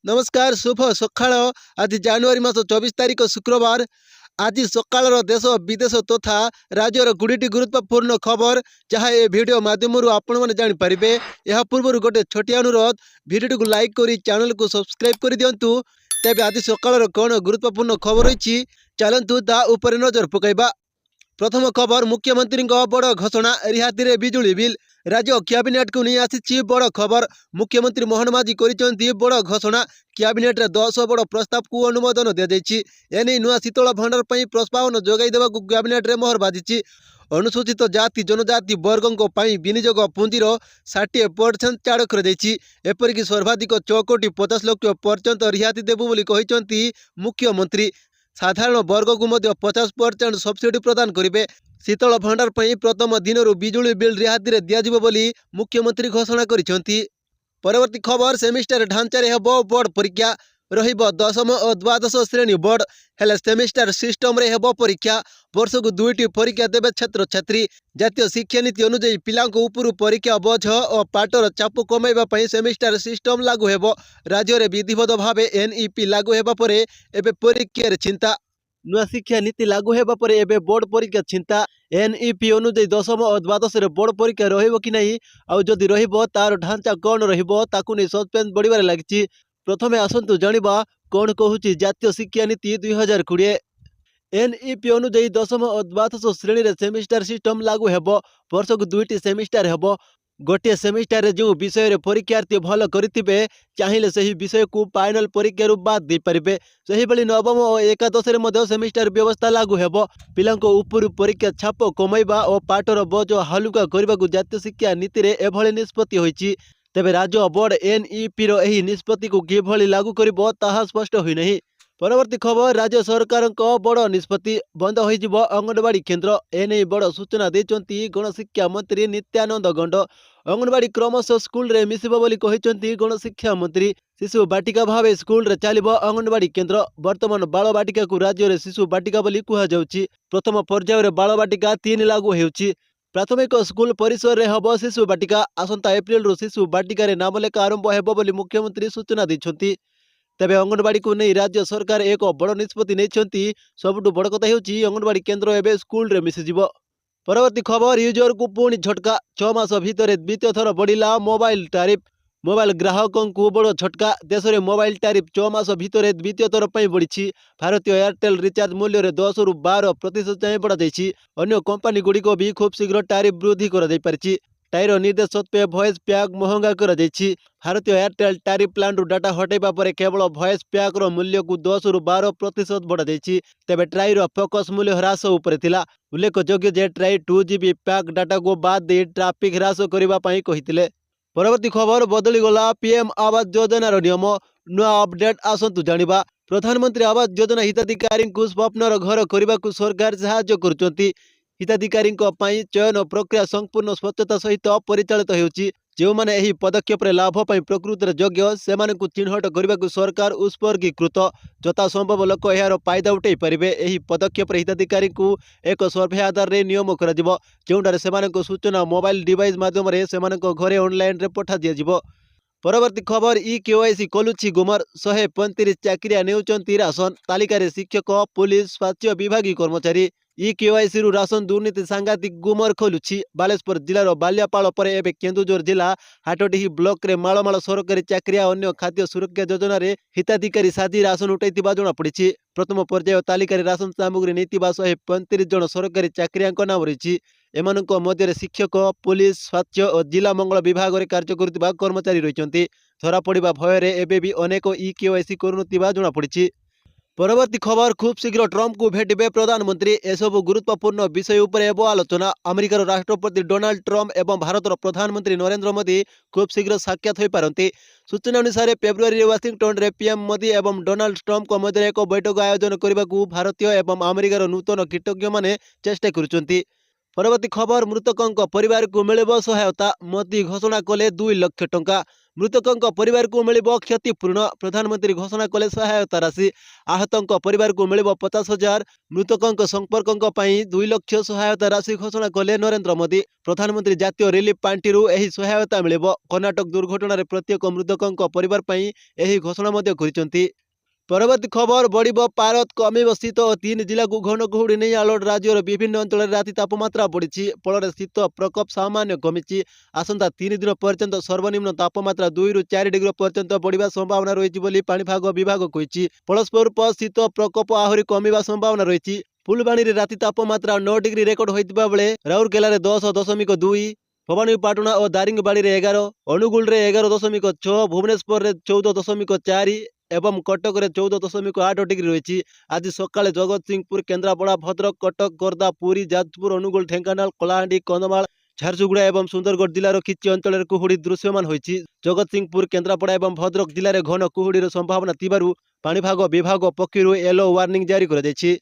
नमस्कार शुभ सकाळ। आज जानुआरी मास 24 तारीख शुक्रवार। आज सकाळ देश विदेश तथा राज्यर गुड़िटी गुरुत्वपूर्ण खबर जहाँ ए वीडियो माध्यम आपण मैंने जानीपारे। यह पूर्व गोटे छोटिया अनुरोध, वीडियो को लाइक करी चैनल को सब्सक्राइब कर दिंतु। तेज आज सकाळ कौन गुरुत्वपूर्ण खबर रही चलतु ता उपर नजर पकईबा। प्रथम खबर, मुख्यमंत्री बड़ घोषणा, रिहाती रे बिजुली बिल। राज्य कैबिनेट को नहीं आसी बड़ खबर। मुख्यमंत्री मोहन माझी करिसेंती बड़ घोषणा। कैबिनेट रे 10 बड़ प्रस्ताव को अनुमोदन दि जाइछि। एने नुआ शीतल भंडार पई प्रोत्साहन जोगाई देवा कैबिनेट रे मोहर बाजिछि। अनुसूचित जाति जनजाति वर्गों पई विनियोग पुंजीर 60% छाड़ कर एपरिक सर्वाधिक 6 कोटी 50 लाख पर्यंत रिहाती देबु बोली कहिसेंती मुख्यमंत्री। साधारण वर्ग को 50% सब्सिडी प्रदान करेंगे। शीतल भंडार पर प्रथम दिन बिजुली बिल रिहाती रे दिया जिवो बोली मुख्यमंत्री घोषणा करिसेंती। परवर्ती खबर, सेमिस्टर ढांचारे हेबो बोर्ड परीक्षा। रहिबो 10म और 12श श्रेणी बोर्ड हेले सेमिस्टर सिस्टम रे हेबो परीक्षा। वर्ष को 2टी परीक्षा देवे छात्र छात्री। जातीय शिक्षा नीति अनुसार पिलांको उपरु परीक्षा बोझ और पाटर चाप कमाइबा पई सेमिस्टर सिस्टम लागू हेबो। राज्य रे विधिवत भावे एनईपी लागू हेबा परे एबे परीक्षा रे चिंता। नुआ शिक्षा नीति लागू हेबा परे एबे बोर्ड परीक्षा चिंता। एनईपी अनुसार 10म और 12श रे बोर्ड परीक्षा रहिबो कि नहीं, आउ जदि रहिबो तार ढांचा कोन रहिबो ताकू नै सस्पेंस बढ़िबारे लागिछि। प्रथमे आसंतु जानिबा कोन कहूछि जातीय शिक्षा नीति 2020। एनईपी अनुसार 10म और 12श श्रेणी रे सेमिस्टर सिस्टम लागू हेबो। वर्ष को 2टी सेमिस्टर हेबो। गोटे सेमिस्टर रे जो विषय रे परीक्षार्थी भल करिथिबे चाहिले सही विषय को फाइनल परीक्षा रु बाद दे परिबे। सही बेली नवम और एकादश रे मध्य सेमिस्टर व्यवस्था लागू हेबो। पिलांको उपरु परीक्षा छाप कमाइबा और पाठर बोझ हालुका करबा को जातीय शिक्षा नीति रे एभली निष्पत्ति होईछि। तेबे राज्य बोर्ड एनईपी रो एही निष्पत्ति को किभली लागू करिबो ताहा स्पष्ट होई नहीं। परवर्ती खबर, राज्य सरकार बड़ निष्पत्ति, बंद हो अंगनवाड़ी केन्द्र। एने बड़ सूचना देचंती गणशिक्षा मंत्री नित्यानंद गंड। अंगनवाड़ी क्रमशः स्कूल रे मिसिबो बोली कहिसंती गणशिक्षा मंत्री। शिशु बाटिका भावे स्कूल रे चलिबो अंगनवाड़ी केन्द्र। वर्तमान बाल बाटिका को राज्य रे शिशु बाटिका बोली कुहा जाउछि। प्रथम पर्याय रे बाल बाटिका 3 लागू हेउछि। प्राथमिक स्कूल परिसर रे हबो शिशु बाटिका। आसंता एप्रिल रु शिशु बाटिका रे नामलेखा आरंभ हेबो बोली मुख्यमंत्री सूचना दैछंती। तेबे अंगनवाड़ी को नहीं राज्य सरकार एक बड़ निष्पत्ति नहीं। सबुठु बड़ कथा हेउछि अंगनवाड़ी केन्द्र एबे स्कूल रे मिसिजिवो। परवर्ती खबर, यूजर को पुणी झटका। 6 मास भितर द्वितीय थर बढ़िला मोबाइल टारिफ। मोबाइल ग्राहकों को बड़ झटका। देश में मोबाइल टारिफ 6 मास भितर द्वितीय थर पर बढ़ी। भारतीय एयरटेल रिचार्ज मूल्य रे 10 रु 12% जाए बढ़ा जाइछि। अन्य कंपनी गुड़िक भी खूब शीघ्र टारिफ वृद्धि कर जाई पारिछि। टाइर निर्देश सत्वे भॉइस पैक महंगा कर जाइछि। भारतीय एयरटेल टारिफ प्लान रु डाटा हटाइबा परे केवल भॉइस पैक रो मूल्य को 10 रु 12% बढ़ा जाइछि। तेबे ट्राई रो फोकस मूल्य ह्रास उपरे थिला। उल्लेखयोग्य जे ट्राई 2GB पैक डाटा को बाद दे ट्राफिक ह्रास करबा पई कहिथिले। परवर्ती खबर, बदली गला पीएम आवास योजना रो नियम। नुआ अपडेट आसंतु जानिबा। प्रधानमंत्री आवास योजना हिताधिकारी को स्वप्नर घर करबा को सरकार सहायता करुचंती। हिताधिकारी चयन प्रक्रिया संपूर्ण स्वच्छता सहित परिचालित होउछि। जो माने एही पदक्षेप रे लाभ पई प्रकृत योग्य सेमान को चिन्हट करबा को सरकार उत्सर्गीकृत। जथा संभव लोक यार फायदा उठाई पारिबे। एही पदक्षेप रे हिताधिकारी को एक सर्वे आधार रे नियम करा जिवो। जेउटारे सेमान को सूचना मोबाइल डिवाइस माध्यम रे सेमान को घरे ऑनलाइन रे पठा दिया जिवो। परवर्ती खबर, केवाईसी कलुछि गुमर। 135 चाकरिया नेउचंती राशन। तालिका रे शिक्षक, पुलिस, स्वास्थ्य विभाग कर्मचारी। केवाईसी रु राशन दुर्नीति सांघातिक गुमर खोलुछि। बालेश्वर जिलार बालियापाल पर एबे केन्दुझर जिला हाटडीही ब्लॉक रे मालमाल सरकारी चाकरिया अन्य खाद्य सुरक्षा योजना रे हिताधिकारी साजी राशन उठाइथिबा जणा पड़िछि। प्रथम पर्याय तालिका रे राशन सामग्री नीतिबा 135 जन सरकारी चाकरियाक नाम रहिछि। एमानक मध्य शिक्षक, पुलिस, स्वास्थ्य और जिला मंगल विभाग रे कार्य करुथिबा कर्मचारी रहिचंती। धरा पड़िबा भय रे एबे अनेक केवाईसी करुनथिबा जणा पड़िछि। परवर्ती खबर, खूब शीघ्र ट्रम्प को भेटिबे प्रधानमंत्री। एसबु गुरुत्वपूर्ण विषय उपर हेबो आलोचना। अमेरिकार राष्ट्रपति डोनाल्ड ट्रम्प एवं भारतर प्रधानमंत्री नरेंद्र मोदी खूब शीघ्र साक्षात हो पारती। सूचना अनुसार फेब्रुआरी वाशिंगटन रे पीएम मोदी एवं डोनाल्ड ट्रम्प मध्य एक बैठक आयोजन करने को भारतीय एवं अमेरिकार नूतन कीटज्ञ माने चेष्टा करुचंती। परवर्ती खबर, मृतकों परिवार को मिलिबो सहायता। मोदी घोषणा कले 2 लाख टंका। मृतकों परिवार को मिलिबो क्षतिपूर्ण प्रधानमंत्री घोषणा कले सहायता राशि आहतों परिवार को मिलिबो 50,000 मृतकों संपर्कों पई 2 लाख सहायता राशि घोषणा कले नरेंद्र मोदी प्रधानमंत्री जातीय रिलीफ पांटिरू एही सहायता मिलिबो कर्नाटक दुर्घटना प्रत्येक मृतकों परिवार पई एही घोषणा मध्य करिसेंती। परवर्ती खबर बढ़िबो पारद कमिबो शीत और 3 जिला को घन कुहुड़ी नहीं अलर्ट राज्यर विभिन्न अंचल राति तापमात्रा बढ़ी फल शीत प्रकोप सामान्य कमी आसंता 3 दिन पर्यंत सर्वनिम्न तापमात्रा 2 ରୁ 4 डिग्री पर्यंत बढ़िबा संभावना रही पाणीपाग विभाग कही फलस्वरूप शीत प्रकोप आहरी कमिबा संभावना रही फुलबाणी रे राति तापमात्रा 9 डिग्री रेकर्ड होइतिबा बेले राउरकेला 10.2 भवानीपाटना और दारिंगबाड़ी रे 11 अनुगुल रे 11.6 भुवनेश्वर रे 14.4 एवं कटक रे 14.8 डिग्री रही आज सकाळे जगतसिंहपुर केन्द्रापड़ा भद्रक कटक गोर्धा पुरी जाजपुर अनुगुल ढेंकानाल कलाहांडी कंधमाल झारसुगुड़ा एवं सुंदरगढ़ जिलार किछि अंचल कुहुड़ी दृश्यमान होइछि जगतसिंहपुर केन्द्रापड़ा एवं भद्रक जिले घन कुहुड़ीर संभावना थिबारु पाणीपाग विभाग पक्षरु येलो वार्निंग जारी कराଯାଇଛି।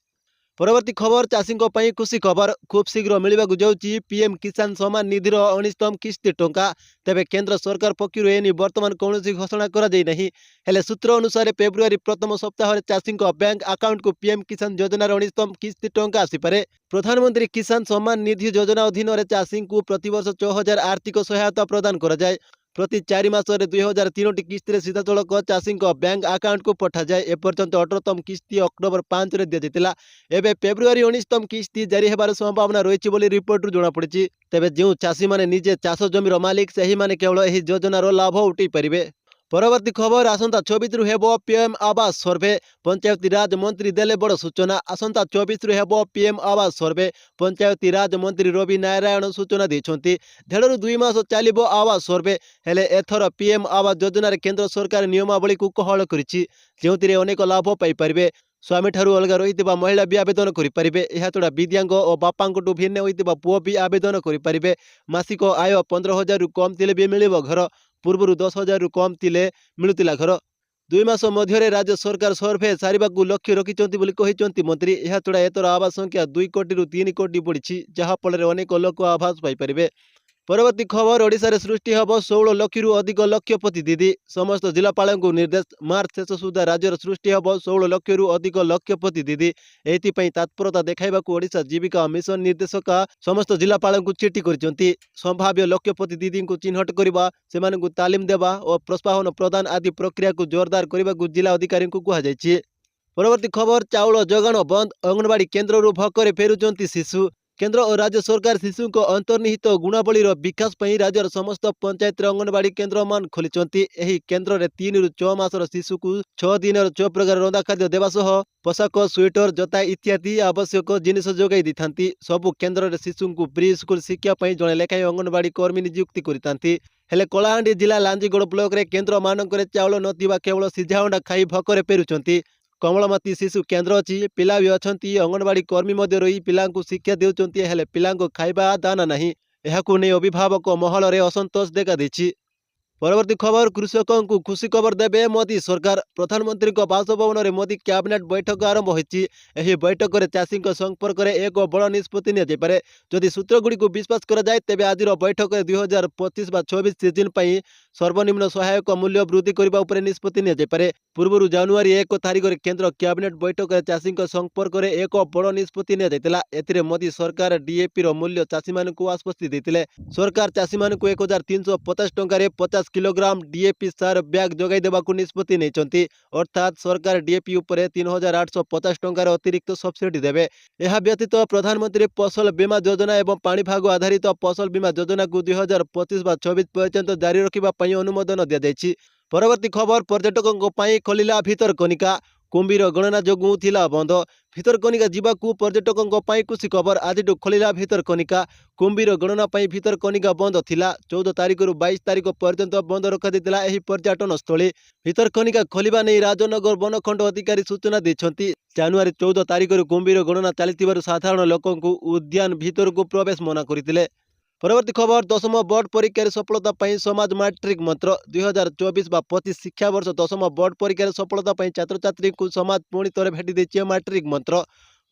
परवर्ती खबर चाषी खुशी खबर खूब शीघ्र मिलवाक जाउछि पीएम किसान सम्मान निधिर 19तम किस्ती टंका तेबे केंद्र सरकार पक्षर एने वर्तमान कौन घोषणा करा जाई नहीं हेले सूत्र अनुसार फेब्रुआरी प्रथम सप्ताह चाषी बैंक अकाउंट को पीएम किसान योजनार 19तम किस्ती टंका आसीपारे प्रधानमंत्री किसान सम्मान निधि योजना अधीन चाषी को प्रतिवर्ष 6,000 आर्थिक सहायता प्रदान करा जाए प्रति 4 मासरे 2003 किस्ती सीधासलख चाषी बैंक अकाउंट को पठा जाए एपर्यंत 18तम किस्ती अक्टोबर 5 रे दिया जाइतिला एबे फेब्रुआरी 19तम किस्ती जारी हेबार संभावना रही बोली रिपोर्ट जणा पड़िछि तेबे जो चाषी माने निजे चाष जमीर मालिक सही माने केवल एही योजनार लाभ उठाई परिबे। परवर्ती खबर आसंता 24 रु हेबो पीएम आवास सर्वे पंचायती राज मंत्री देले बड़ सूचना आसंता 24 रु हेबो पीएम आवास सर्वे पंचायती राज मंत्री रवि नारायण सूचना दैछंती 1.5 ରୁ 2 मास चलिबो आवास सर्वे हेले एथर पीएम आवास योजना रे केंद्र सरकार नियमावली को कोहल करिछि जेउतिरे अनेक लाभ पाई परिबे स्वामी ठारू अलग रही महिला भी आवेदन करें यह छड़ा विद्यांग और बापांकटू भिन्न होता पुओ भी आवेदन करें मासिक आय 15,000 ରୁ कम थिले भी मिलिबो घर पूर्व 10,000 ରୁ कम थिले मिलुतिला घर 2 मास मध्य राज्य सरकार सर्वे सारिबाकू लक्ष्य रखिछंती बोली कहिछंती मंत्री यह छड़ा एतर आवास संख्या 2 कोटी ରୁ 3 कोटी बढ़ी जहाँ फल अनेक लोक आवास पाई। परवर्ती खबर ओडिशा रे सृष्टि हब 16 लाख ରୁ अधिक लक्षपति दीदी समस्त जिलापाल को निर्देश मार्च शेष सुधा राज्यर सृष्टि हब 16 लाख ରୁ अधिक लक्षपति दीदी एथिपाई तत्परता देखाइबाकू ओडिशा जीविका मिशन निर्देशक समस्त जिलापाल को चिठी करिसेंती संभाव्य लक्षपति दीदी को चिन्हट करबा सेमानकू तालीम देबा और प्रोत्साहन प्रदान आदि प्रक्रिया को जोरदार करबाकू जिला अधिकारी को कहा जायछि। परवर्ती खबर चाउल जोगाण बंद अंगनवाड़ी केन्द्र रू भकरे फेरुचंती शिशु केंद्र और राज्य सरकार शिशु को अंतर्निहित गुणावलीर विकास पई राज्यर समस्त पंचायत अंगनवाड़ी केन्द्र मान खोलिचंती एही केन्द्र रे 3 ରୁ 6 मासर शिशु को 6 दिन 6 प्रकार रंधा खाद्य देवा सह पोशाक स्वेटर जता इत्यादि आवश्यक जिनिस जोगाई दिथांती सबु केन्द्र रे शिशु को प्री स्कूल शिक्षा पई जणे लेखाई अंगनवाड़ी कर्मी नियुक्ति करितांती हेले कलाहांडी जिला लांजीगड़ ब्लॉक रे केन्द्र मानकरे चाउल नथिबा केवल सिझाउंडा खाई भकरे पेरुचंती कमलमती शिशु केन्द्र अच्छी पिला भी अच्छी अंगनवाड़ी कर्मी मध्य रही पिला शिक्षा देउचंती हेले पिला खाइबा दाना नहीं एहाकू नहीं अभिभावक महल रे असंतोष देखा देछि। परवर्ती खबर कृषकों को खुशी खबर देबे मोदी सरकार प्रधानमंत्री बासभवन में मोदी कैबिनेट बैठक आरंभ होइछि एही बैठक रे चाषी संपर्क में एक बड़ निष्पत्ति निया जायपारे जदि सूत्रगुड़ी को विश्वास करा जाए तेबे आजिर बैठक में 2025-26 सीजन पई सर्वनिम्न सहायक मूल्य वृद्धि करबा उपरे निष्पत्ति निया जायपारे पूर्व जनवरी 1 तारिख रे केंद्र कैबिनेट बैठक में चाषी संपर्क में एक बड़ निष्पत्ति निया जायतिला एथिरे मोदी सरकार डीएपी रो मूल्य चाषी मानकू आश्वस्ति दैतिले सरकार चाषी मानकू 1,350 टंका रे 50 किलोग्राम डीएपी सार बैग जोगाई देबाकू निष्पत्ति नैचंती अर्थात सरकार डीएपी उपरे 3,850 टंकार अतिरिक्त सब्सिडी देबे। एहा व्यतीत प्रधानमंत्री फसल बीमा योजना एवं पाणीपाग आधारित फसल बीमा योजना को 2025-26 पर्यंत जारी रखिबा पई अनुमोदन दिया जायछि। परवर्ती खबर पर्यटकों पई खोलिला भितरकनिका कुंभीर गणना जोगु थिला बंद भितरकनिका जीवाकू पर्यटकों पई खुशी खबर आज खोलिला भितरकनिका कुंभीर गणना पई भितरकनिका बंद थिला 14 तारिख ରୁ 22 तारिख पर्यंत बंद रखा दिला एही पर्यटन स्थली भितरकनिका खोलिबा नै राजनगर वनखंड अधिकारी सूचना दैछंती जनवरी 14 तारिख ରୁ कुंभीर गणना चलिथिबारु साधारण लोकंकू उद्यान भितर को प्रवेश मना करथिले। परवर्ती खबर 10ମ बोर्ड परीक्षा सफलता पई समाज मैट्रिक मंत्र 2024-25 शिक्षा वर्ष 10ମ बोर्ड परीक्षा सफलता पई छात्र छात्री को समाज पुणी थरे भेटी देछि मैट्रिक मंत्र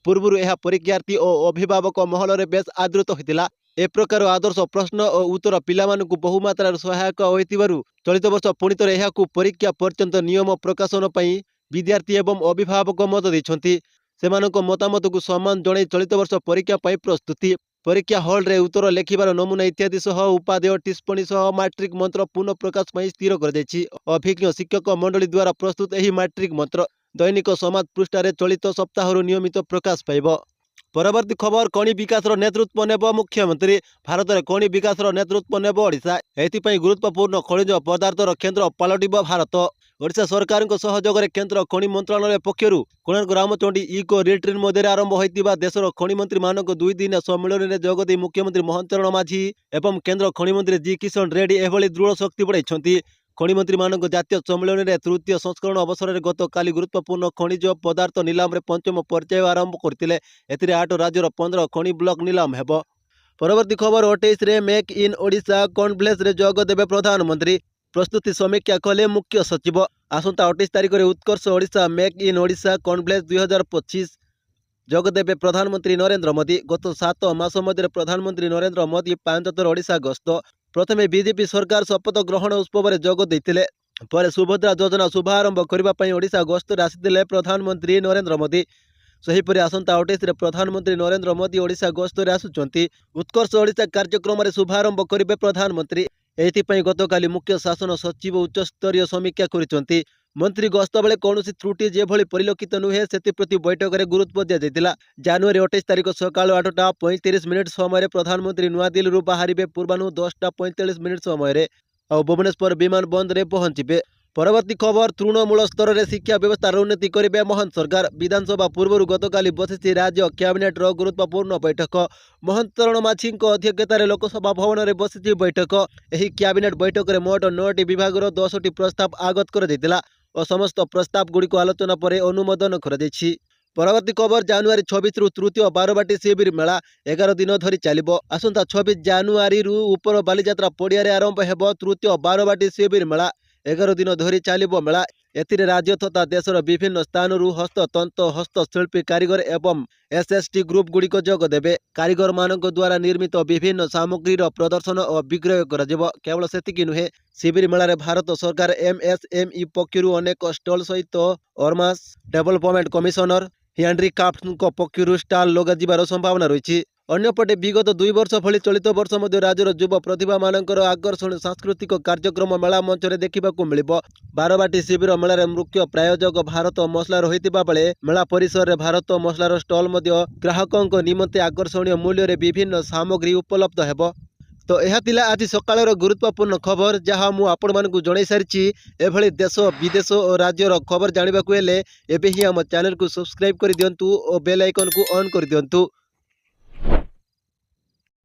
पूर्व यह परीक्षार्थी और अभिभावक महल रे बेस आदृत होइतिला ए प्रकार आदर्श प्रश्न और उत्तर पिलामानंकु बहुमात्रार सहायक होइतिबारु चलित वर्ष पुणी थरे एहाकु परीक्षा पर्यंत नियम प्रकाशन पई विद्यार्थी एवं अभिभावक मत ଦେଇଛନ୍ତି। ସେମାନଙ୍କ ମତାମତକୁ ସମ୍ମାନ ଜଣାଇ ଚଳିତ ବର୍ଷ ପରୀକ୍ଷା ପାଇଁ ପ୍ରସ୍ତୁତି। ପରୀକ୍ଷା ହଲ୍‌ରେ ଉତ୍ତର ଲେଖିବାର ନମୁନା ଇତ୍ୟାଦି ସହ ଉପାଦେୟ ଟିପ୍ପଣୀ ସହ ମାଟ୍ରିକ ମନ୍ତ୍ର ପୁନଃ ପ୍ରକାଶ ପାଇଁ ସ୍ଥିର କରାଯାଇଛି। ଅଭିଜ୍ଞ ଶିକ୍ଷକ ମଣ୍ଡଳୀ ଦ୍ୱାରା ପ୍ରସ୍ତୁତ ଏହି ମାଟ୍ରିକ ମନ୍ତ୍ର ଦୈନିକ ସମାଜ ପୃଷ୍ଠାରେ ଚଳିତ ସପ୍ତାହରୁ ନିୟମିତ ପ୍ରକାଶ ପାଇବ। ପରବର୍ତ୍ତୀ ଖବର ଖଣି ବିକାଶର ନେତୃତ୍ୱ ନେବ ମୁଖ୍ୟମନ୍ତ୍ରୀ। ଭାରତରେ ଖଣି ବିକାଶର ନେତୃତ୍ୱ ନେବ ଓଡ଼ିଶା। ଏଥିପାଇଁ ଗୁରୁତ୍ୱପୂର୍ଣ୍ଣ ଖଣିଜ ପଦାର୍ଥର କେନ୍ଦ୍ର ପାଲଟିବ ଭାରତ। ଓଡ଼ିଶା ସରକାରଙ୍କ ସହଯୋଗରେ କେନ୍ଦ୍ର ଖଣି ମନ୍ତ୍ରଣାଳୟ ପକ୍ଷରୁ କୋଣାର୍କ ରାମଚଣ୍ଡୀ ଇକୋ ରିଟ୍ରିଟ୍ ମଧ୍ୟରେ ଆରମ୍ଭ ହୋଇଥିବା ଦେଶର ଖଣିମନ୍ତ୍ରୀମାନଙ୍କ 2 ଦିନିଆ ସମ୍ମିଳନୀରେ ଯୋଗଦେଇ ମୁଖ୍ୟମନ୍ତ୍ରୀ ମହେନ୍ଦ୍ର ଚରଣ ମାଝୀ ଏବଂ କେନ୍ଦ୍ର ଖଣିମନ୍ତ୍ରୀ ଜି କିଶନ ରେଡ୍ଡି ଏଭଳି ଦୃଢ଼ ଶକ୍ତି ବଢ଼ାଇଛନ୍ତି। ଖଣିମନ୍ତ୍ରୀମାନଙ୍କ ଜାତୀୟ ସମ୍ମିଳନୀରେ ତୃତୀୟ ସଂସ୍କରଣ ଅବସରରେ ଗତକାଲି ଗୁରୁତ୍ୱପୂର୍ଣ୍ଣ ଖଣିଜ ପଦାର୍ଥ ନିଲାମରେ ପଞ୍ଚମ ପର୍ଯ୍ୟାୟ ଆରମ୍ଭ କରିଥିଲେ। ଏଥିରେ 8 ରାଜ୍ୟର 15 ଖଣି ବ୍ଲକ ନିଲାମ ହେବ। ପରବର୍ତ୍ତୀ ଖବର 28ରେ ମେକ୍ ଇନ୍ ଓଡ଼ିଶା କନଫରେନ୍ସରେ ଯୋଗ ଦେବେ ପ୍ରଧାନମନ୍ତ୍ରୀ। ପ୍ରସ୍ତୁତି ସମୀକ୍ଷା କଲେ ମୁଖ୍ୟ ସଚିବ। ଆସନ୍ତା 28 ତାରିଖରେ Utkarsh Odisha make in Odisha conference 2025 ଯୋଗଦେବେ ପ୍ରଧାନମନ୍ତ୍ରୀ ନରେନ୍ଦ୍ର ମୋଦି। ଗତ 7 ମାସ ମଧ୍ୟରେ ପ୍ରଧାନମନ୍ତ୍ରୀ ନରେନ୍ଦ୍ର ମୋଦି 5 ଥର ଓଡ଼ିଶା ଗସ୍ତ। ପ୍ରଥମେ ବିଜେପି ସରକାର ଶପଥ ଗ୍ରହଣ ଉତ୍ସବରେ ଯୋଗ ଦେଇଥିଲେ। ପରେ ସୁଭଦ୍ରା ଯୋଜନା ଶୁଭାରମ୍ଭ କରିବା ପାଇଁ ଓଡ଼ିଶା ଗସ୍ତରେ ଆସିଥିଲେ ପ୍ରଧାନମନ୍ତ୍ରୀ ନରେନ୍ଦ୍ର ମୋଦି। ସେହିପରି ଆସନ୍ତା 28ରେ ପ୍ରଧାନମନ୍ତ୍ରୀ ନରେନ୍ଦ୍ର ମୋଦି ଓଡ଼ିଶା ଗସ୍ତରେ ଆସୁଛନ୍ତି। ଉତ୍କର୍ଷ ଓଡ଼ିଶା କାର୍ଯ୍ୟକ୍ରମରେ ଶୁଭାରମ୍ଭ କରିବେ ପ୍ରଧାନମନ୍ତ୍ରୀ। ଏଥିପାଇଁ ଗତକାଲି ମୁଖ୍ୟ ଶାସନ ସଚିବ ଉଚ୍ଚସ୍ତରୀୟ ସମୀକ୍ଷା କରିଛନ୍ତି। ମନ୍ତ୍ରୀ ଗସ୍ତ ବେଳେ କୌଣସି ତ୍ରୁଟି ଯେଭଳି ପରିଲକ୍ଷିତ ନୁହେଁ ସେଥିପ୍ରତି ବୈଠକରେ ଗୁରୁତ୍ୱ ଦିଆଯାଇଥିଲା। ଜାନୁଆରୀ 28 ତାରିଖ ସକାଳ 8:35 ସମୟରେ ପ୍ରଧାନମନ୍ତ୍ରୀ ନୂଆଦିଲ୍ଲୀରୁ ବାହାରିବେ ପୂର୍ବାହ୍ନ 10:45 ସମୟରେ ଆଉ ଭୁବନେଶ୍ୱର ବିମାନ ବନ୍ଦରରେ ପହଞ୍ଚିବେ। ପରବର୍ତ୍ତୀ ଖବର ତୃଣମୂଳ ସ୍ତରରେ ଶିକ୍ଷା ବ୍ୟବସ୍ଥାର ଉନ୍ନତି କରିବେ ମହନ୍ତ ସରକାର। ବିଧାନସଭା ପୂର୍ବରୁ ଗତକାଲି ବସିଛି ରାଜ୍ୟ କ୍ୟାବିନେଟ୍ର ଗୁରୁତ୍ୱପୂର୍ଣ୍ଣ ବୈଠକ। ମହେନ୍ଦ୍ର ଚରଣ ମାଝୀଙ୍କ ଅଧ୍ୟକ୍ଷତାରେ ଲୋକସଭା ଭବନରେ ବସିଛି ବୈଠକ। ଏହି କ୍ୟାବିନେଟ୍ ବୈଠକରେ ମୋଟ 9ଟି ବିଭାଗର 10ଟି ପ୍ରସ୍ତାବ ଆଗତ କରାଯାଇଥିଲା ଓ ସମସ୍ତ ପ୍ରସ୍ତାବଗୁଡ଼ିକୁ ଆଲୋଚନା ପରେ ଅନୁମୋଦନ କରାଯାଇଛି। ପରବର୍ତ୍ତୀ ଖବର ଜାନୁଆରୀ 26ରୁ ତୃତୀୟ ବାରବାଟୀ ଶିବିର ମେଳା 11 ଦିନ ଧରି ଚାଲିବ। ଆସନ୍ତା 26 ଜାନୁଆରୀରୁ ଉପର ବାଲିଯାତ୍ରା ପଡ଼ିଆରେ ଆରମ୍ଭ ହେବ ତୃତୀୟ ବାରବାଟୀ ଶିବିର ମେଳା। 11 ଦିନ ଧରି ଚାଲିବ ମେଳା। ଏଥିରେ ରାଜ୍ୟ ତଥା ଦେଶର ବିଭିନ୍ନ ସ୍ଥାନରୁ ହସ୍ତତନ୍ତ ହସ୍ତଶିଳ୍ପୀ କାରିଗର ଏବଂ ଏସ୍ଏଚ୍ଟି ଗ୍ରୁପ୍‌ଗୁଡ଼ିକ ଯୋଗ ଦେବେ। କାରିଗରମାନଙ୍କ ଦ୍ୱାରା ନିର୍ମିତ ବିଭିନ୍ନ ସାମଗ୍ରୀର ପ୍ରଦର୍ଶନ ଓ ବିକ୍ରୟ କରାଯିବ। କେବଳ ସେତିକି ନୁହେଁ, ଶିବିର ମେଳାରେ ଭାରତ ସରକାର ଏମ୍ଏସ୍ଏମ୍ଇ ପକ୍ଷରୁ ଅନେକ ଷ୍ଟଲ୍ ସହିତ ଅର୍ମାସ୍ ଡେଭଲପମେଣ୍ଟ କମିଶନର ହ୍ୟାଣ୍ଡିକ୍ରାଫ୍ଟଙ୍କ ପକ୍ଷରୁ ଷ୍ଟାଲ୍ ଲଗାଯିବାର ସମ୍ଭାବନା ରହିଛି। ଅନ୍ୟପଟେ ବିଗତ 2 ବର୍ଷ ଭଳି ଚଳିତ ବର୍ଷ ମଧ୍ୟ ରାଜ୍ୟର ଯୁବ ପ୍ରତିଭାମାନଙ୍କର ଆକର୍ଷଣୀୟ ସାଂସ୍କୃତିକ କାର୍ଯ୍ୟକ୍ରମ ମେଳା ମଞ୍ଚରେ ଦେଖିବାକୁ ମିଳିବ। ବାରବାଟୀ ଶିବିର ମେଳାରେ ମୁଖ୍ୟ ପ୍ରାୟୋଜକ ଭାରତ ମସଲା ରହିଥିବା ବେଳେ ମେଳା ପରିସରରେ ଭାରତ ମସଲାର ଷ୍ଟଲ୍ ମଧ୍ୟ ଗ୍ରାହକଙ୍କ ନିମନ୍ତେ ଆକର୍ଷଣୀୟ ମୂଲ୍ୟରେ ବିଭିନ୍ନ ସାମଗ୍ରୀ ଉପଲବ୍ଧ ହେବ। ତ ଏହା ଥିଲା ଆଜି ସକାଳର ଗୁରୁତ୍ୱପୂର୍ଣ୍ଣ ଖବର ଯାହା ମୁଁ ଆପଣମାନଙ୍କୁ ଜଣାଇ ସାରିଛି। ଏଭଳି ଦେଶ ବିଦେଶ ଓ ରାଜ୍ୟର ଖବର ଜାଣିବାକୁ ହେଲେ ଏବେ ହିଁ ଆମ ଚ୍ୟାନେଲକୁ ସବସ୍କ୍ରାଇବ୍ କରିଦିଅନ୍ତୁ ଓ ବେଲ୍ ଆଇକନ୍କୁ ଅନ୍ କରିଦିଅନ୍ତୁ।